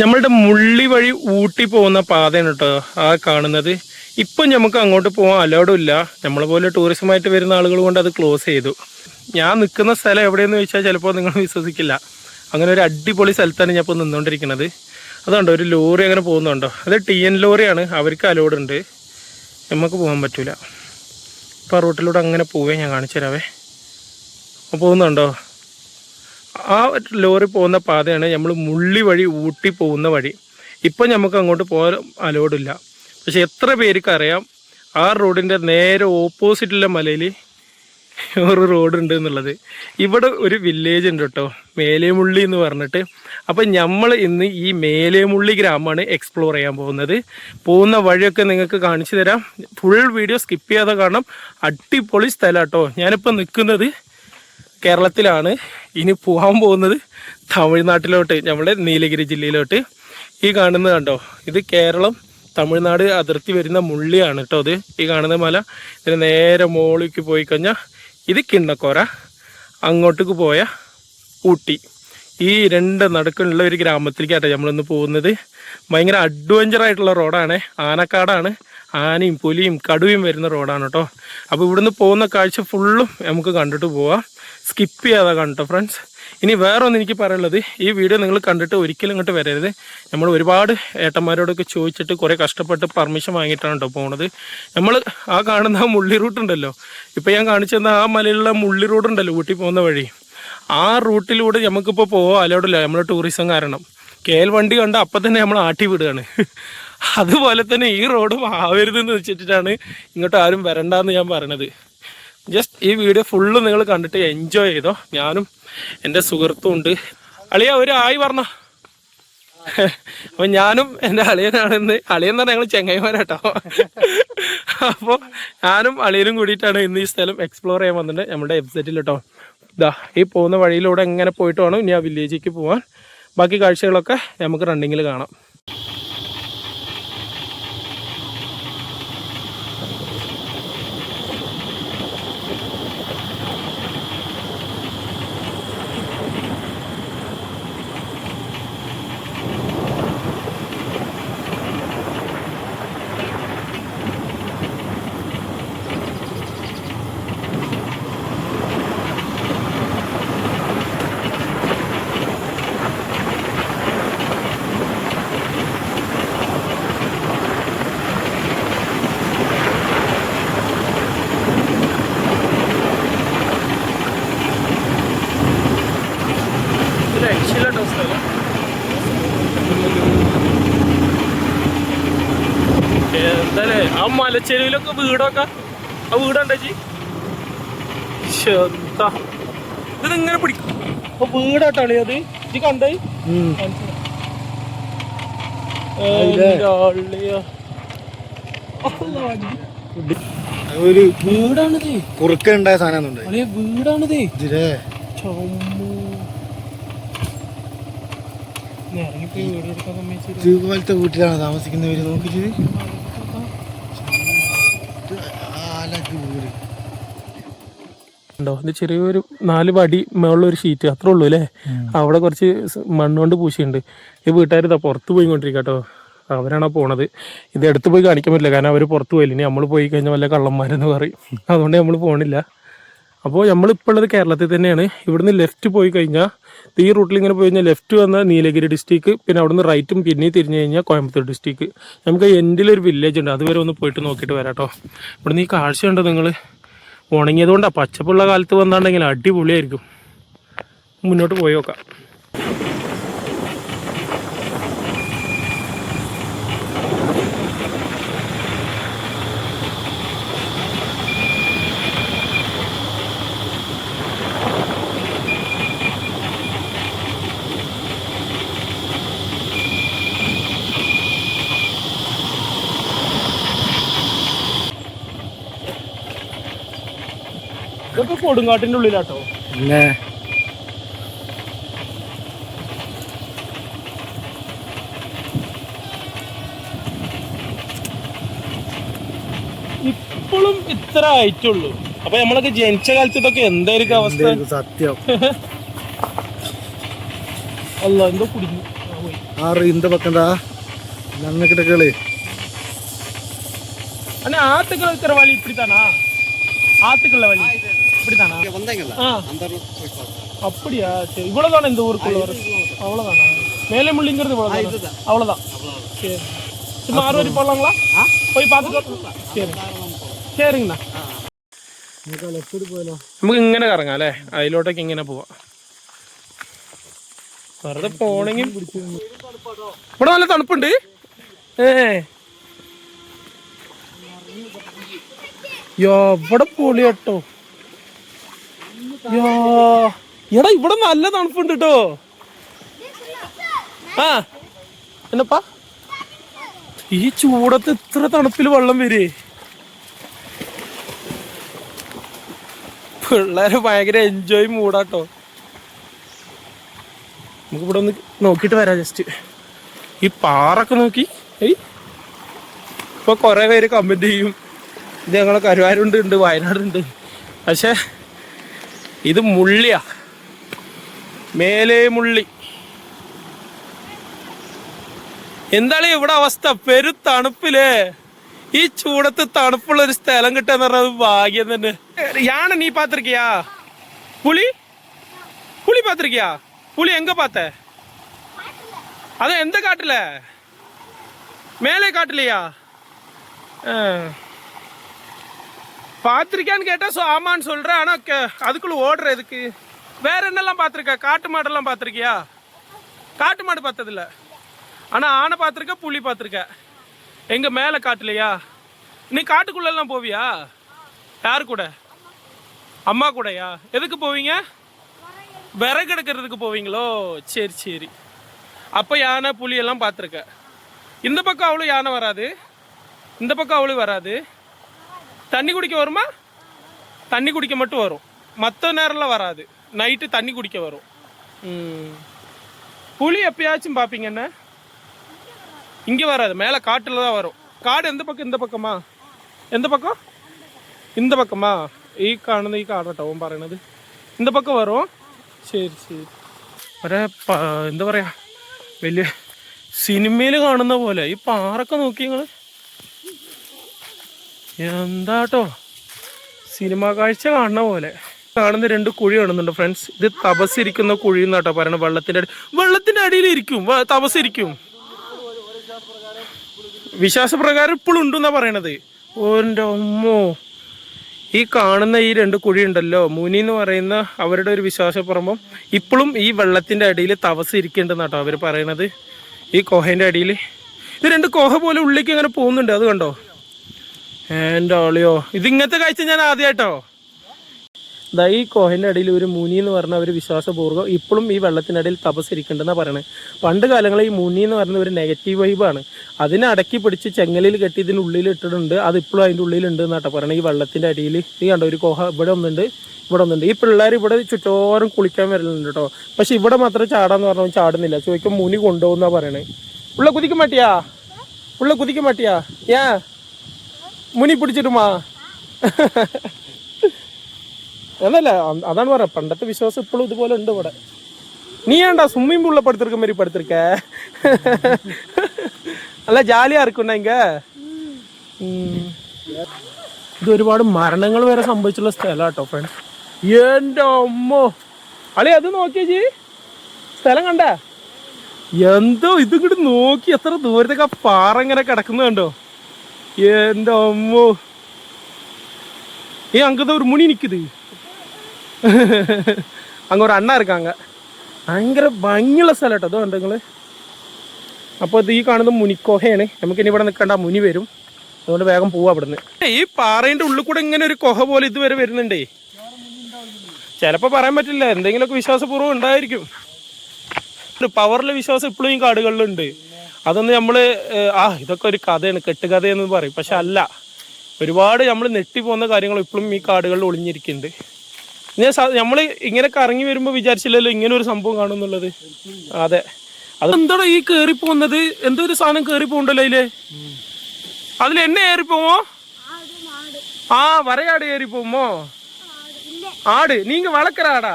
നമ്മളുടെ മുള്ളി വഴി ഊട്ടി പോകുന്ന പാതയാണ് കേട്ടോ ആ കാണുന്നത്. ഇപ്പം നമുക്ക് അങ്ങോട്ട് പോകാൻ അലൗഡും ഇല്ല. നമ്മളെ പോലെ ടൂറിസമായിട്ട് വരുന്ന ആളുകൾ കൊണ്ട് അത് ക്ലോസ് ചെയ്തു. ഞാൻ നിൽക്കുന്ന സ്ഥലം എവിടെയെന്ന് ചോദിച്ചാൽ ചിലപ്പോൾ നിങ്ങൾ വിശ്വസിക്കില്ല. അങ്ങനെ ഒരു അടിപൊളി സ്ഥലത്താണ് ഞാൻ ഇപ്പോൾ നിന്നുകൊണ്ടിരിക്കുന്നത്. അതുകൊണ്ടോ ഒരു ലോറി അങ്ങനെ പോകുന്നുണ്ടോ? അത് TN ലോറിയാണ്, അവർക്ക് അലൗഡ് ഉണ്ട്, നമുക്ക് പോകാൻ പറ്റില്ല. ഇപ്പോൾ ആ റൂട്ടിലൂടെ അങ്ങനെ പോവേ, ഞാൻ കാണിച്ചു തരാവേ. പോകുന്നുണ്ടോ? ആ ലോറി പോകുന്ന പാതയാണ് നമ്മൾ മുള്ളി വഴി ഊട്ടി പോകുന്ന വഴി. ഇപ്പം നമുക്ക് അങ്ങോട്ട് പോകാൻ അലോഡില്ല. പക്ഷെ എത്ര പേർക്ക് അറിയാം ആ റോഡിൻ്റെ നേരെ ഓപ്പോസിറ്റുള്ള മലയിൽ ഒരു റോഡുണ്ട് എന്നുള്ളത്. ഇവിടെ ഒരു വില്ലേജ് ഉണ്ട് കേട്ടോ, മേലേമുള്ളി എന്ന് പറഞ്ഞിട്ട്. അപ്പം നമ്മൾ ഇന്ന് ഈ മേലേമുള്ളി ഗ്രാമമാണ് എക്സ്പ്ലോർ ചെയ്യാൻ പോകുന്നത്. പോകുന്ന വഴിയൊക്കെ നിങ്ങൾക്ക് കാണിച്ചു തരാം. ഫുൾ വീഡിയോ സ്കിപ്പ് ചെയ്യാതെ കാണണം. അടിപൊളി സ്ഥലം കേട്ടോ. ഞാനിപ്പോൾ നിൽക്കുന്നത് കേരളത്തിലാണ്. ഇനി പോകാൻ പോകുന്നത് തമിഴ്നാട്ടിലോട്ട്, നമ്മുടെ നീലഗിരി ജില്ലയിലോട്ട്. ഈ കാണുന്നത് കണ്ടോ, ഇത് കേരളം തമിഴ്നാട് അതിർത്തി വരുന്ന മുള്ളിയാണ് കേട്ടോ. ഇത് ഈ കാണുന്ന മല. ഇതിന് നേരെ മുകളിലേക്ക് പോയി കഴിഞ്ഞാൽ ഇത് കിണ്ണക്കോര, അങ്ങോട്ടേക്ക് പോയ ഊട്ടി. ഈ രണ്ട് നടുക്കുള്ള ഒരു ഗ്രാമത്തിലേക്കാട്ടോ നമ്മളിന്ന് പോകുന്നത്. ഭയങ്കര അഡ്വഞ്ചറായിട്ടുള്ള റോഡാണ്, ആനക്കാടാണ്. ആനയും പുലിയും കടുവയും വരുന്ന റോഡാണ് കേട്ടോ. അപ്പോൾ ഇവിടുന്ന് പോകുന്ന കാഴ്ച ഫുള്ളും നമുക്ക് കണ്ടിട്ട് പോവാം. സ്കിപ്പ് ചെയ്യാതെ കണ്ടോ ഫ്രണ്ട്സ്. ഇനി വേറെ ഒന്ന് എനിക്ക് പറയാനുള്ളത്, ഈ വീഡിയോ നിങ്ങൾ കണ്ടിട്ട് ഒരിക്കലും ഇങ്ങോട്ട് വരരുത്. നമ്മൾ ഒരുപാട് ഏട്ടന്മാരോടൊക്കെ ചോദിച്ചിട്ട് കുറേ കഷ്ടപ്പെട്ട് പെർമിഷൻ വാങ്ങിയിട്ടാണ് കേട്ടോ പോകുന്നത്. നമ്മൾ ആ കാണുന്ന ആ മുള്ളി റൂട്ടുണ്ടല്ലോ, ഇപ്പോൾ ഞാൻ കാണിച്ചു തന്ന ആ മലയിലുള്ള മുള്ളി റോഡുണ്ടല്ലോ ഊട്ടി പോകുന്ന വഴി, ആ റൂട്ടിലൂടെ നമുക്കിപ്പോൾ പോകാൻ അലോഡില്ല. നമ്മൾ ടൂറിസം കാരണം KL വണ്ടി കണ്ട അപ്പം തന്നെ നമ്മൾ ആട്ടി വിടുകയാണ്. അതുപോലെ തന്നെ ഈ റോഡും ആവരുതെന്ന് വെച്ചിട്ടാണ് ഇങ്ങോട്ട് ആരും വരണ്ടെന്ന് ഞാൻ പറയണത്. ജസ്റ്റ് ഈ വീഡിയോ ഫുള്ള് നിങ്ങൾ കണ്ടിട്ട് എൻജോയ് ചെയ്തോ. ഞാനും എൻ്റെ സുഹൃത്തും ഉണ്ട്. അളിയ ഒരു ആയി പറഞ്ഞോ. അപ്പം ഞാനും എൻ്റെ അളിയനാണെന്ന്, അളിയെന്ന് പറഞ്ഞാൽ ഞങ്ങൾ ചെങ്ങൈമാരാട്ടോ. അപ്പോൾ ഞാനും അളിയനും കൂടിയിട്ടാണ് ഇന്ന് ഈ സ്ഥലം എക്സ്പ്ലോർ ചെയ്യാൻ വന്നിട്ടുണ്ട് നമ്മുടെ വെബ്സൈറ്റിൽ കേട്ടോ. ഇതാ ഈ പോകുന്ന വഴിയിലൂടെ എങ്ങനെ പോയിട്ട് വേണം ഇനി ആ വില്ലേജിലേക്ക് പോകാൻ. ബാക്കി കാഴ്ചകളൊക്കെ നമുക്ക് റണ്ണിങ്ങിൽ കാണാം. എന്തായാലേ ആ മലച്ചെരുവിലൊക്കെ വീടൊക്കെ, ആ വീടുണ്ടോ ചേച്ചി? ഇതിങ്ങനെ പിടിക്കും. അപ്പൊ വീടാട്ടാണ് അത് ഇത് കണ്ടേ. ഒരു വീടാണിത്, കുറുക്കുണ്ടായ സാധനം വീടാണിത്. ഇതുപോലത്തെ വീട്ടിലാണ് താമസിക്കുന്നവര്. നോക്കിട്ട് ഉണ്ടോ, ഇത് ചെറിയൊരു 4 പടി മുകളിലൊരു ഷീറ്റ് അത്രേ ഉള്ളൂ അല്ലേ. അവിടെ കുറച്ച് മണ്ണുകൊണ്ട് പൂശിയുണ്ട്. ഈ വീട്ടുകാർ ഇതാ പുറത്ത് പോയിക്കൊണ്ടിരിക്കുക കേട്ടോ. അവരാണോ പോണത്. ഇത് എടുത്ത് പോയി കാണിക്കാൻ പറ്റില്ല, കാരണം അവർ പുറത്ത് പോയില്ല. ഇനി നമ്മൾ പോയി കഴിഞ്ഞാൽ വല്ല കള്ളന്മാരെന്ന് പറയും. അതുകൊണ്ട് നമ്മൾ പോകണില്ല. അപ്പോൾ നമ്മളിപ്പോൾ ഉള്ളത് കേരളത്തിൽ തന്നെയാണ്. ഇവിടുന്ന് ലെഫ്റ്റ് പോയി കഴിഞ്ഞാൽ ഈ റൂട്ടിൽ ഇങ്ങനെ പോയി കഴിഞ്ഞാൽ ലെഫ്റ്റ് വന്നാൽ നീലഗിരി ഡിസ്ട്രിക്ട്, പിന്നെ അവിടുന്ന് റൈറ്റും പിന്നെ തിരിഞ്ഞ് കഴിഞ്ഞാൽ കോയമ്പത്തൂർ ഡിസ്ട്രിക്ട്. നമുക്ക് എൻഡിലൊരു വില്ലേജ് ഉണ്ട്, അതുവരെ ഒന്ന് പോയിട്ട് നോക്കിയിട്ട് വരാം കേട്ടോ. ഇവിടുന്ന് ഈ കാഴ്ച ഉണ്ടോ നിങ്ങൾ, ഉണങ്ങിയതുകൊണ്ടാണ്. പച്ചപ്പുള്ള കാലത്ത് വന്നാണെങ്കിൽ അടിപൊളിയായിരിക്കും. മുന്നോട്ട് പോയി നോക്കാം. ഇതൊക്കെ കൊടുങ്കാട്ടിൻ്റെ ഉള്ളിലാട്ടോ. പിന്നെ ഇപ്പോഴും ഇത്ര ആയിട്ടുള്ളൂ. അപ്പൊ നമ്മളൊക്കെ ജനിച്ച കാലത്ത് ഇതൊക്കെ എന്തായിരിക്കും അവസ്ഥ? സത്യം. അല്ല എന്തോ കുടിക്കുന്നു. ஆறு இந்த பக்கம்டா அண்ணக்கிட்ட கேளு. அண்ணா ஆத்துக்குள்ள இருக்கிற வழி இப்படித்தானா? ஆத்துக்குள்ள வழி இப்படித்தானா? அப்படியா? சரி, இவ்வளவுதானே இந்த ஊருக்குள்ள வரும்? அவ்வளவுதானா? மேலே முள்ளிங்கிறது இவ்வளவுதான்? அவ்வளவுதான். சரி, சும்மா 6 வழி போடலாங்களா? போய் பார்த்துட்டு. சரி சரிங்கண்ணா. നമുക്ക് ഇങ്ങനെ കറങ്ങാം അല്ലേ? അതിലോട്ടേക്ക് ഇങ്ങനെ പോവാം. വെറുതെ പോണെങ്കിൽ ഇവിടെ നല്ല തണുപ്പുണ്ട്. ഇവിടെ പൊളി കേട്ടോ. എടാ ഇവിടെ നല്ല തണുപ്പുണ്ട് കേട്ടോ. ആ എന്നപ്പാ ഈ ചൂടത്ത് ഇത്ര തണുപ്പിൽ വെള്ളം വരേ? പിള്ളേര് ഭയങ്കര എൻജോയ് മൂടാട്ടോ. നമുക്ക് ഇവിടെ ഒന്ന് നോക്കിയിട്ട് വരാം. ജസ്റ്റ് ഈ പാറൊക്കെ നോക്കി. ഇപ്പൊ കുറെ പേര് കമന്റ് ചെയ്യും ഇത് ഞങ്ങളെ കരുവാരുണ്ട് ഉണ്ട്, വയനാടുണ്ട്. പക്ഷെ ഇത് മുള്ളിയാ, മേലെ മുള്ളി. എന്താണ് ഇവിടെ അവസ്ഥ? പെരു തണുപ്പില്ലേ? ഈ ചൂടത്ത് തണുപ്പുള്ള ഒരു സ്ഥലം കിട്ടാന്ന് പറഞ്ഞത് ഭാഗ്യം തന്നെ. யான நீ பாத்திருக்கியா? புலி புலி பாத்திருக்கியா? புலி எங்க பார்த்த? அதான் எந்த காட்டுல? மேலே காட்டுலையா? பார்த்திருக்கியான்னு கேட்டா ஆமான்னு சொல்றேன். ஆனா அதுக்குள்ள ஓடுற எதுக்கு? வேற என்னெல்லாம் பார்த்திருக்க? காட்டு மாடெல்லாம் பார்த்திருக்கியா? காட்டு மாடு பார்த்ததில்ல, ஆனா ஆனை பார்த்திருக்க, புலி பார்த்திருக்க. எங்க மேலே காட்டுலையா? நீ காட்டுக்குள்ள எல்லாம் போவியா? யாரு கூட? அம்மா கூடயா? எதுக்கு போவீங்க? விறகு எடுக்கிறதுக்கு போவீங்களோ? சரி சரி. அப்போ யானை புலி எல்லாம் பார்த்துருக்க. இந்த பக்கம் அவ்வளோ யானை வராது, இந்த பக்கம் அவ்வளோ வராது. தண்ணி குடிக்க வருமா? தண்ணி குடிக்க மட்டும் வரும், மற்ற நேரம்லாம் வராது. நைட்டு தண்ணி குடிக்க வரும். புலி எப்பயாச்சும் பார்ப்பீங்க. என்ன இங்கே வராது, மேலே காட்டில் தான் வரும். காடு எந்த பக்கம்? இந்த பக்கமா? எந்த பக்கம்? இந்த பக்கமா? ഈ കാണുന്ന ഈ കാട് കേട്ടോ അവൻ പറയണത്. இந்த பக்கம் വരും. ശരി ശരി. ഒരേ എന്താ പറയാ, വലിയ സിനിമയിൽ കാണുന്ന പോലെ ഈ പാറൊക്കെ നോക്കി നിങ്ങള്. എന്താട്ടോ സിനിമാ കാഴ്ച കാണുന്ന പോലെ. കാണുന്ന 2 കുഴി കാണുന്നുണ്ട് ഫ്രണ്ട്സ്. ഇത് തപസ്സിരിക്കുന്ന കുഴി എന്നാട്ടോ പറയണത്. വെള്ളത്തിന്റെ അടിയിൽ ഇരിക്കും, തപസ്സിരിക്കും. വിശ്വാസപ്രകാരം ഇപ്പോഴും ഉണ്ടെന്നാ പറയണത്. ഓൻ്റെ അമ്മോ, ഈ കാണുന്ന ഈ 2 കുഴി ഉണ്ടല്ലോ, മുനി എന്ന് പറയുന്ന അവരുടെ ഒരു വിശ്വാസപ്പുറമ്പം ഇപ്പോഴും ഈ വെള്ളത്തിന്റെ അടിയിൽ തപസ് ഇരിക്കേണ്ടെന്നാട്ടോ അവർ പറയണത്. ഈ കോഹേന്റെ അടിയിൽ ഇത് 2 കോഹ പോലെ ഉള്ളിലേക്ക് അങ്ങനെ പോകുന്നുണ്ട്. അത് കണ്ടോ എൻ്റെ ആളിയോ? ഇതിങ്ങനത്തെ കാഴ്ച ഞാൻ ആദ്യമായിട്ടോ. ദാ ഈ കോഹേന്റെ അടിയിൽ ഒരു മുനി എന്ന് പറഞ്ഞ ഒരു വിശ്വാസപൂർവ്വം ഇപ്പോഴും ഈ വെള്ളത്തിൻ്റെ അടിയിൽ തപസ് ഇരിക്കേണ്ടെന്നാണ് പറയണത്. പണ്ട് കാലങ്ങളിൽ ഈ മുനി എന്ന് പറയുന്ന ഒരു നെഗറ്റീവ് വൈബാണ്. അതിനെ അടക്കി പിടിച്ച് ചെങ്ങലിൽ കെട്ടി ഇതിനുള്ളിൽ ഇട്ടിട്ടുണ്ട്. അത് ഇപ്പോഴും അതിൻ്റെ ഉള്ളിലുണ്ട് എന്നാട്ടോ പറയണത്. ഈ വെള്ളത്തിൻ്റെ അടിയിൽ ഈ കണ്ടോ ഒരു കോഹ ഇവിടെ ഒന്നുണ്ട്, ഇവിടെ ഒന്നുണ്ട്. ഈ പിള്ളേർ ഇവിടെ ചുറ്റോരം കുളിക്കാൻ വരലുണ്ട് കേട്ടോ. പക്ഷെ ഇവിടെ മാത്രം ചാടാന്ന് പറഞ്ഞാൽ ചാടുന്നില്ല. ചോദിക്കും മുനി കൊണ്ടുപോകുന്നാ പറയണേ. ഉള്ള കുതിക്ക മാട്ടിയാ? ഉള്ള കുതിക്ക മാട്ടിയാ? മുനി പിടിച്ചിട്ടുമാ? എന്നല്ല, അതാണ് പറയാ, പണ്ടത്തെ വിശ്വാസം ഇപ്പോഴും ഇതുപോലെ ഉണ്ട് ഇവിടെ. നീ ஏன்டா ஸ்விம்மிங் பூல்ல படுத்திருக்க மாதிரி படுத்திருக்க? നല്ല ജാലിയാ ഇരിക്കുന്നെ ഇങ്ങ. ഇത് ഒരുപാട് മരണങ്ങൾ വരെ സംഭവിച്ചുള്ള സ്ഥലം കേട്ടോ ഫ്രണ്ട്സ്. എൻ്റെ അമ്മോ അളി, അത് നോക്കിയേ, സ്ഥലം കണ്ട? എന്തോ ഇതിങ്ങോട്ട് നോക്കി എത്ര ദൂരത്തേക്ക് ആ പാറ ഇങ്ങനെ കിടക്കുന്നത് കണ്ടോ? എൻ്റെ അമ്മോ, அங்கதான் ஒரு முனி நிக்குது. அங்க ஒரு அண்ணா இருக்காங்க. ഭയങ്കര ഭംഗിയുള്ള സ്ഥലം കേട്ടോ. അതോ ഉണ്ടെങ്കിൽ അപ്പോൾ ഇത് ഈ കാണുന്നത് മുനിക്കോഹയാണ്. നമുക്കിനി ഇവിടെ നിൽക്കേണ്ട, മുനി വരും. അതുകൊണ്ട് വേഗം പോവാ ഇവിടുന്ന്. ഈ പാറേൻ്റെ ഉള്ളിൽ കൂടെ ഇങ്ങനെ ഒരു കൊഹ പോലെ ഇതുവരെ വരുന്നുണ്ടേ. ചിലപ്പോൾ പറയാൻ പറ്റില്ല, എന്തെങ്കിലുമൊക്കെ വിശ്വാസപൂർവ്വം ഉണ്ടായിരിക്കും. പവറിലെ വിശ്വാസം ഇപ്പോഴും ഈ കാടുകളിലുണ്ട്. അതൊന്ന് നമ്മൾ ഇതൊക്കെ ഒരു കഥയാണ്, കെട്ടുകഥയെന്ന് പറയും. പക്ഷെ അല്ല, ഒരുപാട് നമ്മൾ നെട്ടിപ്പോകുന്ന കാര്യങ്ങൾ ഇപ്പോഴും ഈ കാടുകളിൽ ഒളിഞ്ഞിരിക്കുന്നുണ്ട്. നമ്മൾ ഇങ്ങനെ കറങ്ങി വരുമ്പോൾ വിചാരിച്ചില്ലല്ലോ ഇങ്ങനെ ഒരു സംഭവം കാണുന്നുള്ളത്. അതെ, അതെന്താണോ ഈ കയറി പോകുന്നത്? എന്തോ ഒരു സാധനം കയറി പോകണ്ടല്ലോ അതില്. അതിൽ എന്നെ ഏറി പോവോ? വരയാട് ഏറി പോമോ? ஆடு நீங்க வளர்க்குற ஆடா?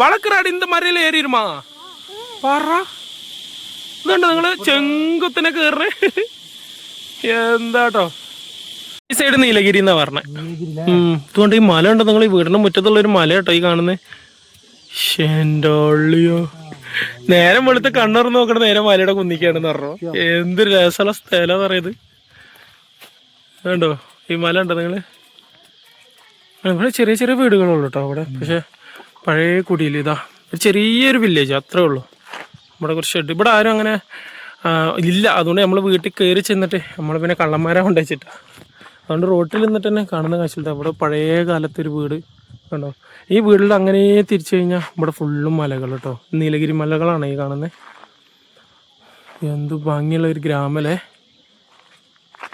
வளர்க்குற ஆடு இந்த மறையில ஏறிடுமா? பாரா, ഇതുണ്ട് നിങ്ങള് ചെങ്കുത്തിനെ കേറേ എന്താട്ടോ ഈ സൈഡ് നീലഗിരി എന്നാ പറഞ്ഞേ. ഇതുകൊണ്ട് ഈ മല ഉണ്ട്, നിങ്ങൾ ഈ വീടിന്റെ മുറ്റത്തുള്ള ഒരു മല കേട്ടോ ഈ കാണുന്നത്. എന്റെ ഉള്ളിയോ, നേരം വെളുത്ത് കണ്ണുറന്ന് നോക്കണ നേരം മലയുടെ കുന്നിക്കാണെന്ന് പറഞ്ഞു. എന്തൊരു രസമുള്ള സ്ഥലം പറയുന്നത്. കണ്ടോ ഈ മല ഉണ്ടോ നിങ്ങള്? ഇവിടെ ചെറിയ ചെറിയ വീടുകളുള്ളൂ കേട്ടോ അവിടെ. പക്ഷെ പഴയ കുടിയിൽ ഇതാ ഒരു ചെറിയൊരു വില്ലേജ് അത്രേ ഉള്ളൂ. ഇവിടെ കുറച്ച് ഷെഡ്, ഇവിടെ ആരും അങ്ങനെ ഇല്ല. അതുകൊണ്ട് നമ്മൾ വീട്ടിൽ കയറി ചെന്നിട്ട് നമ്മൾ പിന്നെ കള്ളന്മാരെ കൊണ്ടുവച്ചിട്ടാ. അതുകൊണ്ട് റോട്ടിൽ നിന്നിട്ട് തന്നെ കാണുന്ന കാഴ്ചയില്ല. ഇവിടെ പഴയ കാലത്തൊരു വീട് കണ്ടോ. ഈ വീട്ടിൽ അങ്ങനെ തിരിച്ചു കഴിഞ്ഞാൽ ഇവിടെ ഫുള്ളും മലകൾ കേട്ടോ. നീലഗിരി മലകളാണ് ഈ കാണുന്നത്. എന്ത് ഭംഗിയുള്ള ഒരു ഗ്രാമല്ലേ.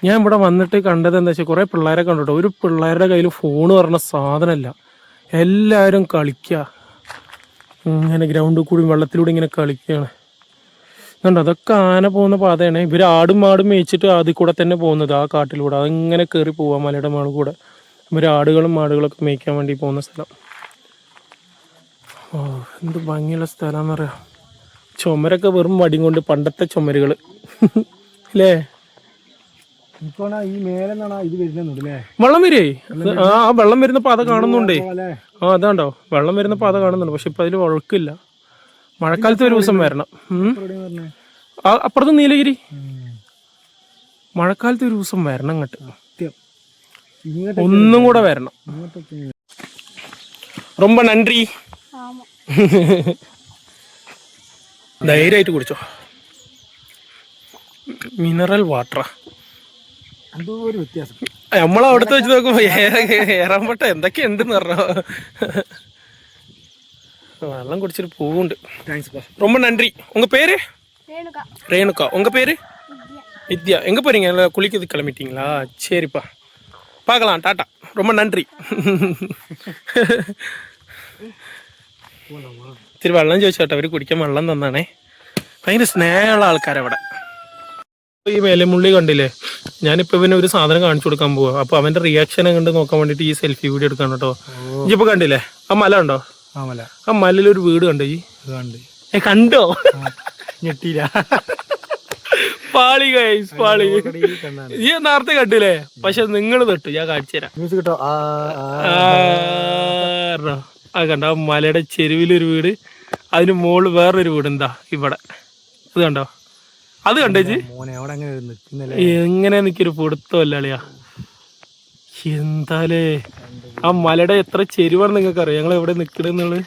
ഞാൻ ഇവിടെ വന്നിട്ട് കണ്ടത് എന്താ വെച്ചാൽ കുറേ പിള്ളേരെ കണ്ടു കേട്ടോ. ഒരു പിള്ളേരുടെ കയ്യിൽ ഫോണ് പറഞ്ഞ സാധനമല്ല, എല്ലാവരും കളിക്കുക. ഇങ്ങനെ ഗ്രൗണ്ടിൽ കൂടി വെള്ളത്തിലൂടെ ഇങ്ങനെ കളിക്കുകയാണ് കണ്ടോ. അതൊക്കെ ആന പോകുന്ന പാതയാണ്. ഇവർ ആടും മാടും മേയിച്ചിട്ട് അതിൽ കൂടെ തന്നെ പോകുന്നത്, ആ കാട്ടിലൂടെ. അതിങ്ങനെ കയറി പോവാം മലയുടെ മേളിൽ കൂടെ. ഇവർ ആടുകളും മാടുകളൊക്കെ മേയ്ക്കാൻ വേണ്ടി പോകുന്ന സ്ഥലം. ഓ എന്ത് ഭംഗിയുള്ള സ്ഥലമാണെന്ന് പറയാം. ചുമരൊക്കെ വെറും വടിയും കൊണ്ട്, പണ്ടത്തെ ചുമരുകൾ അല്ലേ. ഈ മേലെ ഇത് വരുന്നുണ്ടല്ലേ വെള്ളം വരേ. ആ വെള്ളം വരുന്ന പാത കാണുന്നുണ്ടേ. ആ അതാണ്ടോ വെള്ളം വരുന്ന പാത കാണുന്നുണ്ട്. പക്ഷെ ഇപ്പൊ അതിൽ ഒഴുക്കില്ല. മഴക്കാലത്ത് ഒരു ദിവസം വരണം. അപ്പുറത്ത് നീലഗിരി. മഴക്കാലത്ത് ഒരു ദിവസം വരണം അങ്ങോട്ട്, ഒന്നും കൂടെ വരണം. ரொம்ப നന്ദി. ധൈര്യമായിട്ട് കുടിച്ചോ. മിനറൽ വാട്ടറാ. ഒരു വ്യത്യാസം നമ്മളവിടുത്തെ വെച്ച് നോക്കുമ്പോ ഏറാൻ പറ്റ എന്തൊക്കെ ഉണ്ടെന്ന് പറഞ്ഞോ. വെള്ളം കുടിച്ചിട്ട് പോകുന്നുണ്ട്. ரொம்ப நன்றி. உங்க பேரு? ரேணுகா. உங்க பேரு? வித்யா. எங்க போறீங்க? குளிக்கிறது கிளம்பிட்டீங்களா? சரிப்பா, பார்க்கலாம். டாட்டா. ரொம்ப நன்றி. ഇത്തിരി വെള്ളം ചോദിച്ചോട്ടെ. അവര് കുടിക്കാൻ വെള്ളം തന്നാണേ. ഭയങ്കര സ്നേഹമുള്ള ആൾക്കാരവിടെ. ഈ വേലമുള്ളി കണ്ടില്ലേ, ഞാനിപ്പോ ഇവന് ഒരു സാധനം കാണിച്ചു കൊടുക്കാൻ പോവാ. അപ്പൊ അവന്റെ റിയാക്ഷൻ കണ്ട് നോക്കാൻ വേണ്ടിട്ട് ഈ സെൽഫി വീഡിയോ എടുക്കാൻ കേട്ടോ. ഇപ്പൊ കണ്ടില്ലേ ആ മല ഉണ്ടോ? ആ മലയിലൊരു വീട് കണ്ടോ? ഈ കണ്ടോ? ഞെട്ടിയില്ല. പാളി ഗൈസ്, പാളി. ഈ നേരത്തെ കണ്ടില്ലേ, പക്ഷെ നിങ്ങൾ തൊട്ടു. ഞാൻ കാണിച്ചു തരാം. ആ കണ്ടോ, ആ മലയുടെ ചെരുവിലൊരു വീട്, അതിന് മുകളിൽ വേറൊരു വീട്. എന്താ ഇവിടെ ഇത് കണ്ടോ? അത് കണ്ടേച്ച് എങ്ങനെ എനിക്കൊരു പൊടുത്തമല്ല അളിയാ. എന്താലേ ആ മലയുടെ എത്ര ചെരുവാണ് നിങ്ങൾക്ക് അറിയാം. ഞങ്ങൾ എവിടെ നിൽക്കണെന്നുള്ളത്.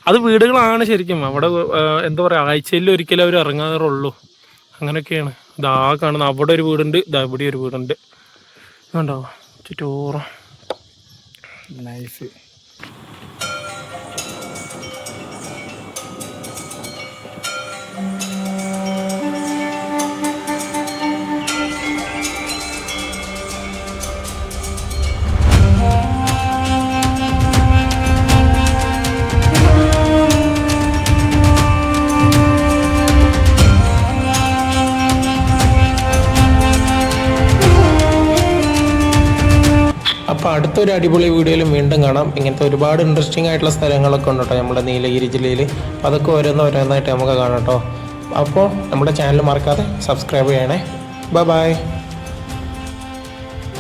അത് വീടുകളാണ് ശരിക്കും. അവിടെ എന്താ പറയാ, ആഴ്ചയിൽ ഒരിക്കലും അവർ ഇറങ്ങാറുള്ളൂ. അങ്ങനെയൊക്കെയാണ്. ഇതാ കാണുന്ന അവിടെ ഒരു വീടുണ്ട്, ഇതാ ഇവിടെ ഒരു വീടുണ്ട്. കണ്ടോ ചുറ്റോറം. നൈസ്. അപ്പോൾ അടുത്തൊരു അടിപൊളി വീഡിയോയിലും വീണ്ടും കാണാം. ഇങ്ങനത്തെ ഒരുപാട് ഇൻട്രസ്റ്റിംഗ് ആയിട്ടുള്ള സ്ഥലങ്ങളൊക്കെ ഉണ്ട് കേട്ടോ നമ്മുടെ നീലഗിരി ജില്ലയിൽ. അപ്പോൾ അതൊക്കെ ഓരോന്നായിട്ട് നമുക്ക് കാണാം കേട്ടോ. അപ്പോൾ നമ്മുടെ ചാനൽ മറക്കാതെ സബ്സ്ക്രൈബ് ചെയ്യണേ. ബൈ.